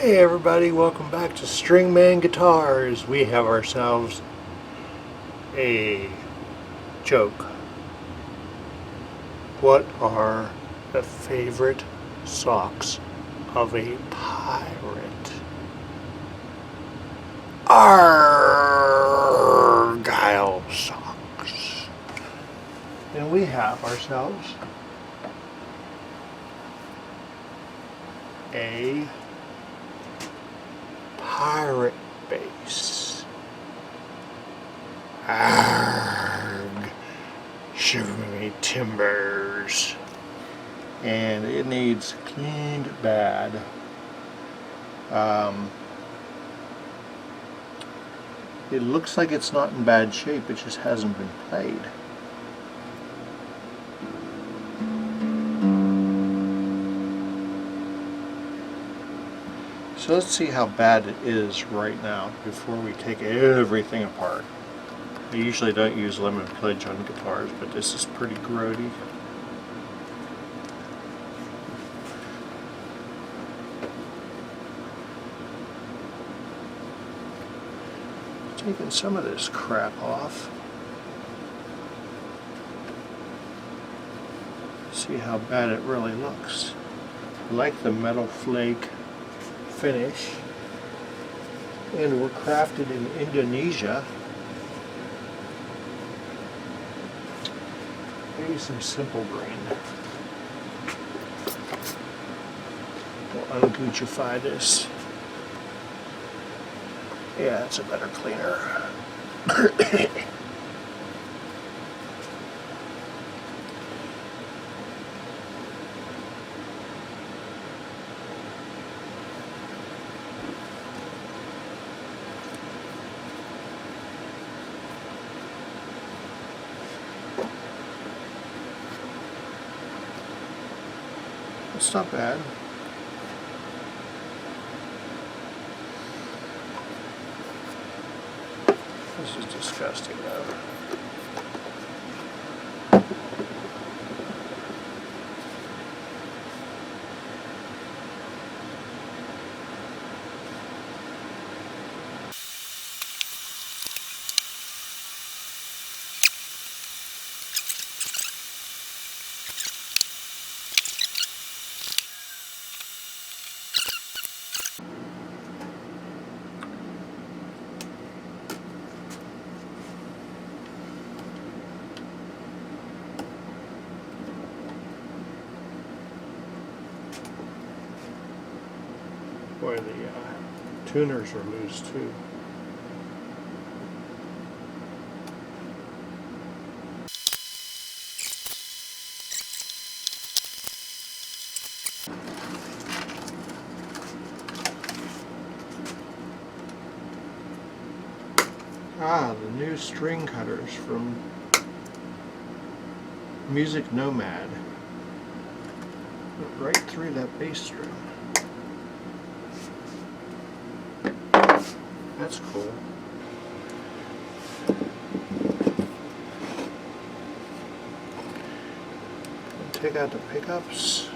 Hey everybody, welcome back to Stringman Guitars. We have ourselves a joke. What are the favorite socks of a pirate? Argyle socks. And we have ourselves a pirate base. Arg, shiver me timbers. And it needs cleaned bad. It looks like it's not in bad shape, it just hasn't been played. So let's see how bad it is right now before we take everything apart. I usually don't use lemon pledge on guitars, but this is pretty grody. Taking some of this crap off. See how bad it really looks. I like the metal flake finish, and were crafted in Indonesia. Maybe some simple grain. We'll ungucify this. Yeah, it's a better cleaner. It's not bad. This is disgusting though. Boy, the tuners are loose too. The new string cutters from Music Nomad. Went right through that bass string. That's cool. Take out the pickups.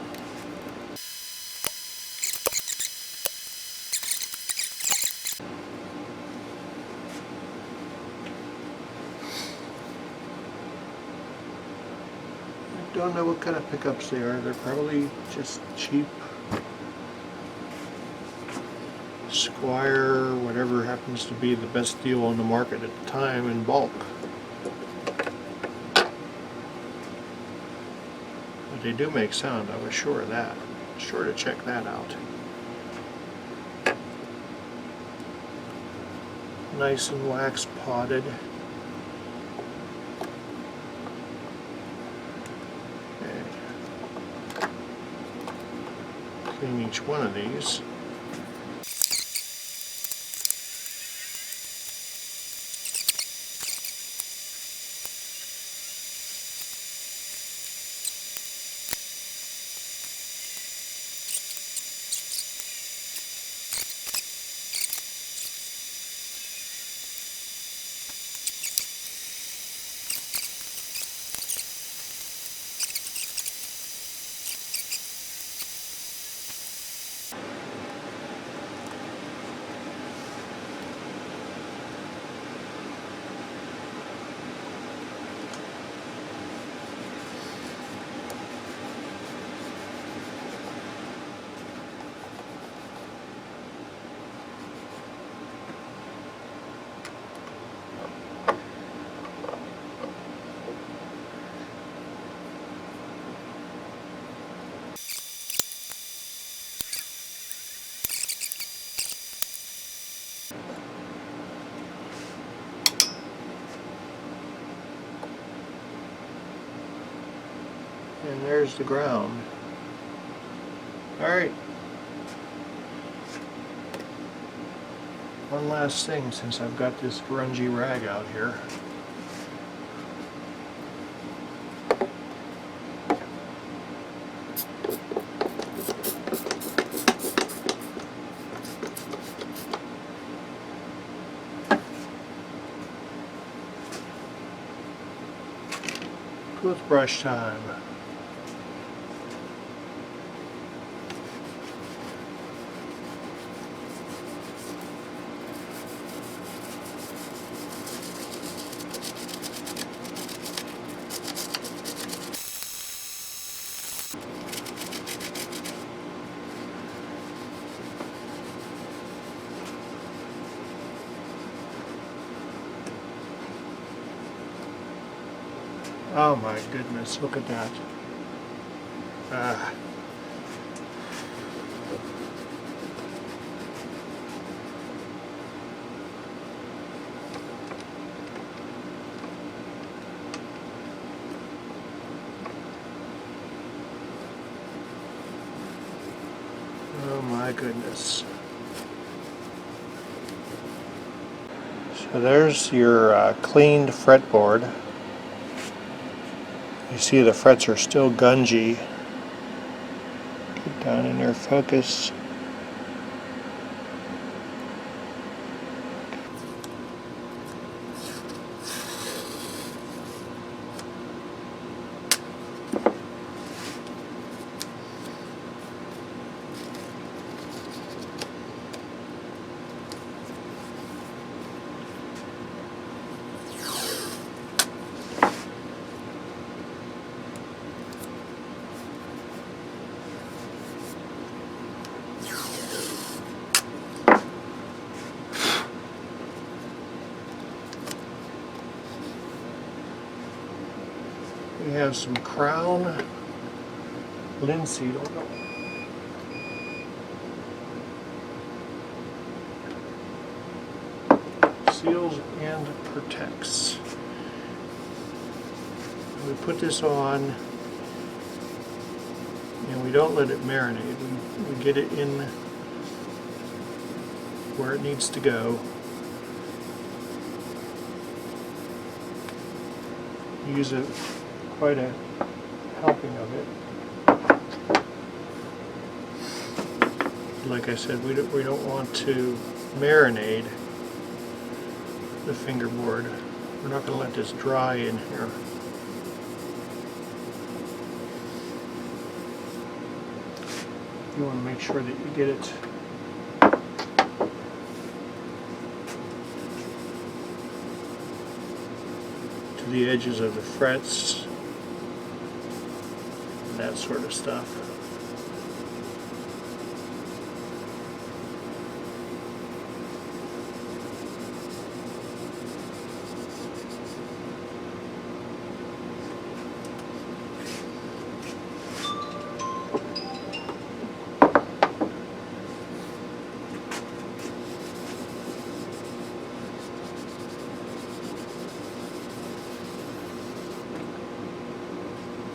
I don't know what kind of pickups they are. They're probably just cheap Squier, whatever happens to be the best deal on the market at the time in bulk. But they do make sound, I was sure of that. Sure to check that out. Nice and wax potted. Okay. Clean each one of these. And there's the ground. Alright. One last thing since I've got this grungy rag out here. Toothbrush time. Oh my goodness, look at that. Ah. Oh my goodness. So there's your cleaned fretboard. You see the frets are still gungy. Get down in there, focus. We have some crown linseed oil. Seals and protects. We put this on and we don't let it marinate. We get it in where it needs to go. Use quite a helping of it. Like I said, we don't want to marinate the fingerboard. We're not going to let this dry in here. You want to make sure that you get it to the edges of the frets and that sort of stuff.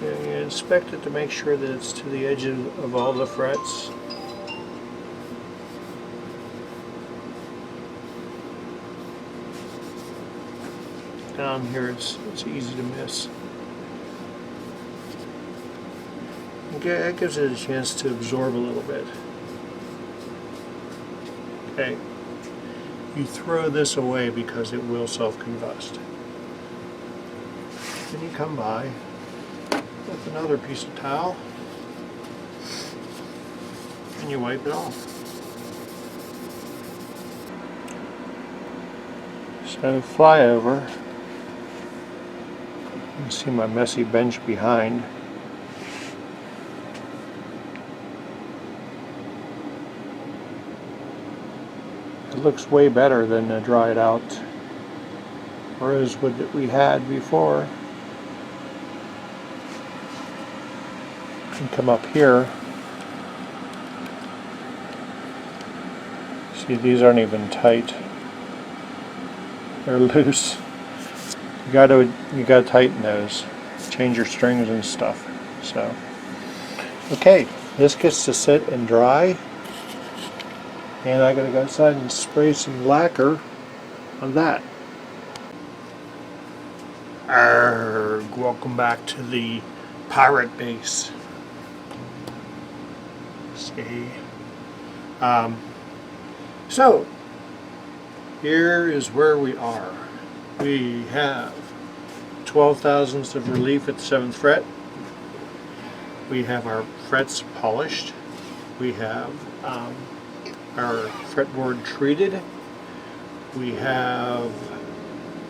You inspect it to make sure that it's to the edge of all the frets. Down here it's easy to miss. Okay, that gives it a chance to absorb a little bit. Okay, you throw this away because it will self-combust. Then you come by with another piece of towel and you wipe it off. So fly over. You can see my messy bench behind. It looks way better than the dried out rosewood that we had before. And come up here. See, these aren't even tight. They're loose. You gotta tighten those. Change your strings and stuff. So, okay, this gets to sit and dry, and I gotta go outside and spray some lacquer on that. Arrgh, welcome back to the pirate base. See. So, here is where we are. We have 12 thousandths of relief at the 7th fret. We have our frets polished. We have our fretboard treated. We have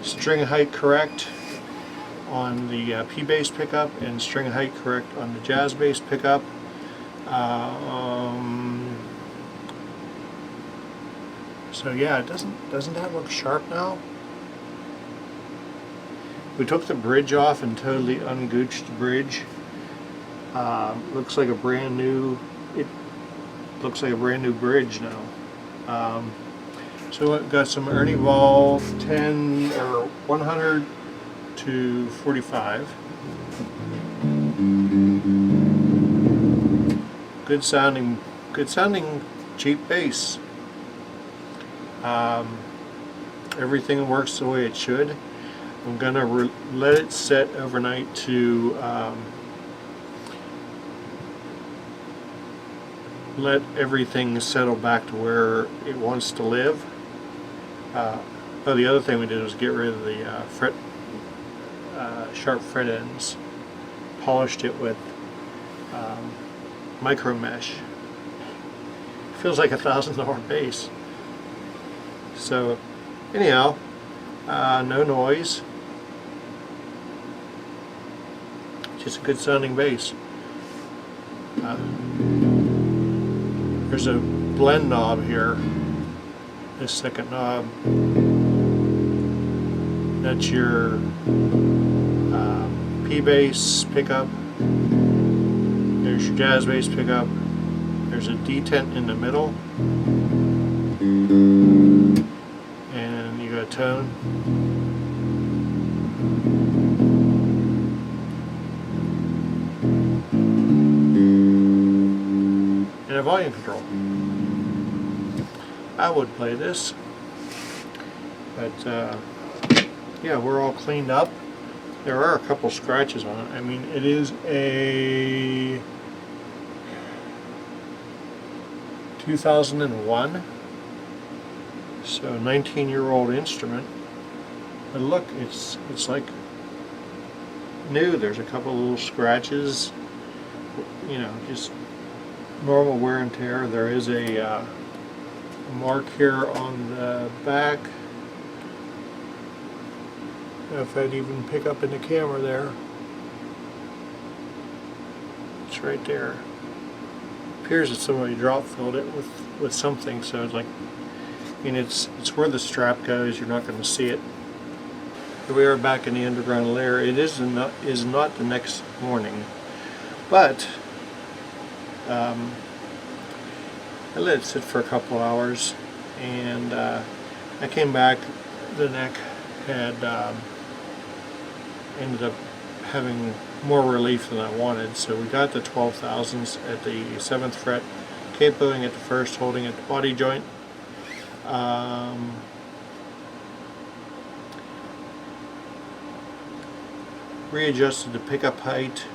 string height correct on the P bass pickup and string height correct on the jazz bass pickup. So yeah, doesn't that look sharp now? We took the bridge off and totally ungooched the bridge. Looks like a brand new. It looks like a brand new bridge now. So we've got some Ernie Ball 10 or 100 to 45. Good sounding cheap bass. Everything works the way it should. I'm gonna let it set overnight to let everything settle back to where it wants to live. Oh, the other thing we did was get rid of the sharp fret ends. Polished it with micro mesh. Feels like $1,000 bass. So anyhow, no noise. Just a good sounding bass. There's a blend knob here. This second knob. That's your P bass pickup. There's your jazz bass pickup. There's a detent in the middle. And you got a tone. And a volume control. I would play this, but yeah, we're all cleaned up. There are a couple scratches on it. I mean, it is a 2001, so 19-year-old instrument. But look, it's like new. There's a couple little scratches, you know, just normal wear and tear. There is a mark here on the back. If I'd even pick up in the camera there. It's right there. Appears that somebody drop filled it with something, so it's like, I mean, it's where the strap goes. You're not going to see it. Here we are back in the underground lair. It is not the next morning, but I let it sit for a couple hours, and I came back. The neck had ended up having more relief than I wanted, so we got the 12 thousandths at the 7th fret, capoing at the first, holding at the body joint. Readjusted the pickup height,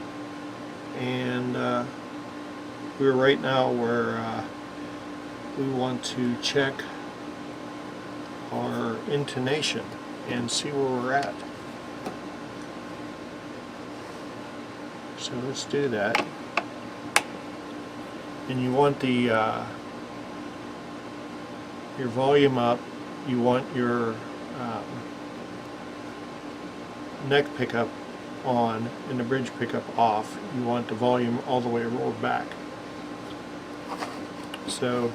and we're right now where we want to check our intonation and see where we're at. So let's do that. And you want the your volume up. You want your neck pickup on and the bridge pickup off. You want the volume all the way rolled back. So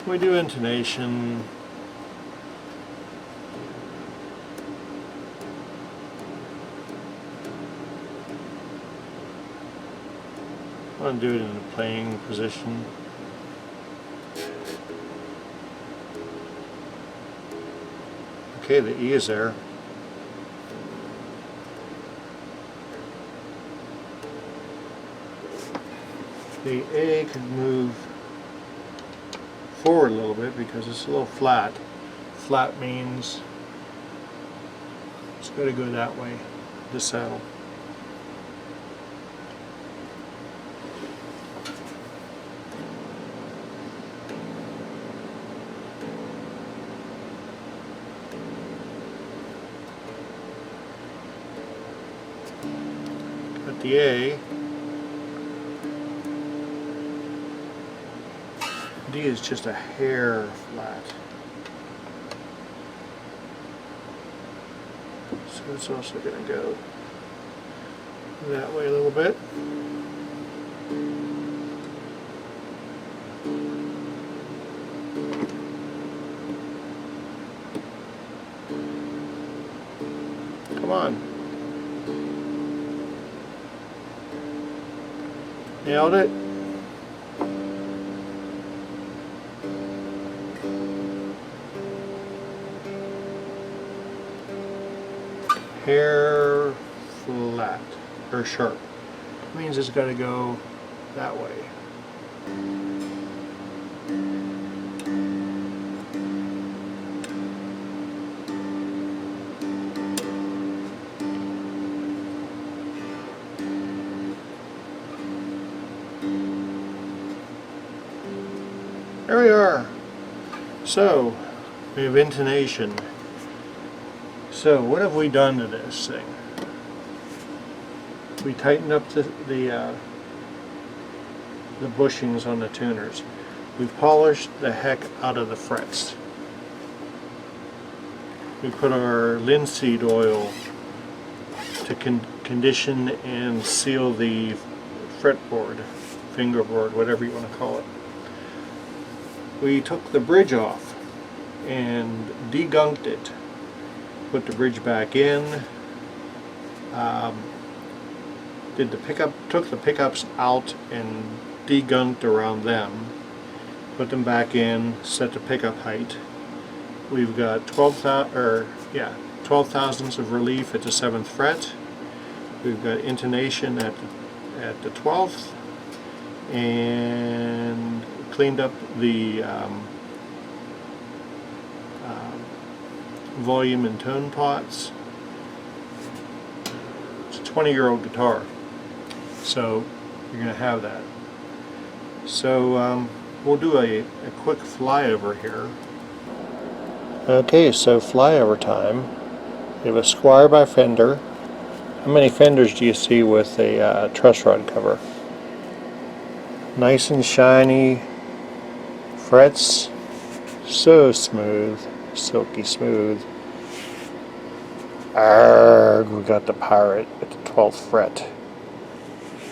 we do intonation. I'm going to do it in the playing position. Okay, the E is there. The A could move forward a little bit because it's a little flat. Flat means it's got to go that way, the saddle. Got the A. D is just a hair flat. So it's also going to go that way a little bit. Come on. Nailed it. Hair flat or sharp. It means it's got to go that way. There we are. So we have intonation. So what have we done to this thing? We tightened up the bushings on the tuners. We polished the heck out of the frets. We put our linseed oil to condition and seal the fretboard, fingerboard, whatever you want to call it. We took the bridge off and degunked it. Put the bridge back in. Took the pickups out and degunked around them. Put them back in. Set the pickup height. We've got 12 thousandths of relief at the 7th fret. We've got intonation at the 12th, and cleaned up the volume and tone pots. It's a 20-year-old guitar, so you're going to have that. So we'll do a quick flyover here. Okay, so flyover time. We have a Squier by Fender. How many Fenders do you see with a truss rod cover? Nice and shiny. Frets so smooth. Silky smooth. Arrgh, we got the pirate at the 12th fret.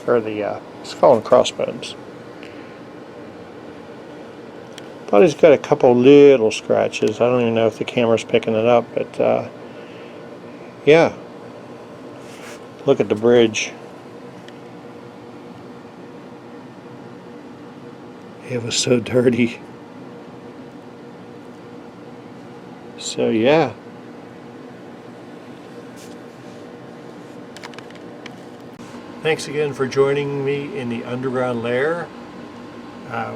Or the, let's call them Crossbones. Thought he's got a couple little scratches. I don't even know if the camera's picking it up, but yeah. Look at the bridge. It was so dirty. So yeah. Thanks again for joining me in the underground lair.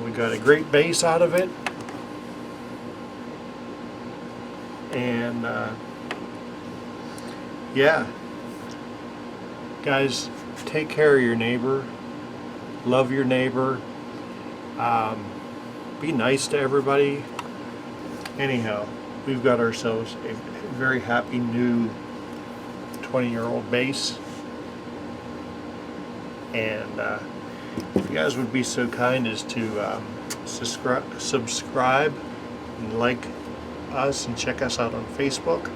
We got a great bass out of it. And yeah. Guys, take care of your neighbor. Love your neighbor. Be nice to everybody. Anyhow, we've got ourselves a very happy new 20-year-old bass. And if you guys would be so kind as to subscribe and like us and check us out on Facebook,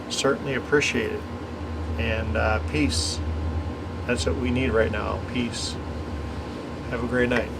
certainly appreciate it. And peace. That's what we need right now. Peace. Have a great night.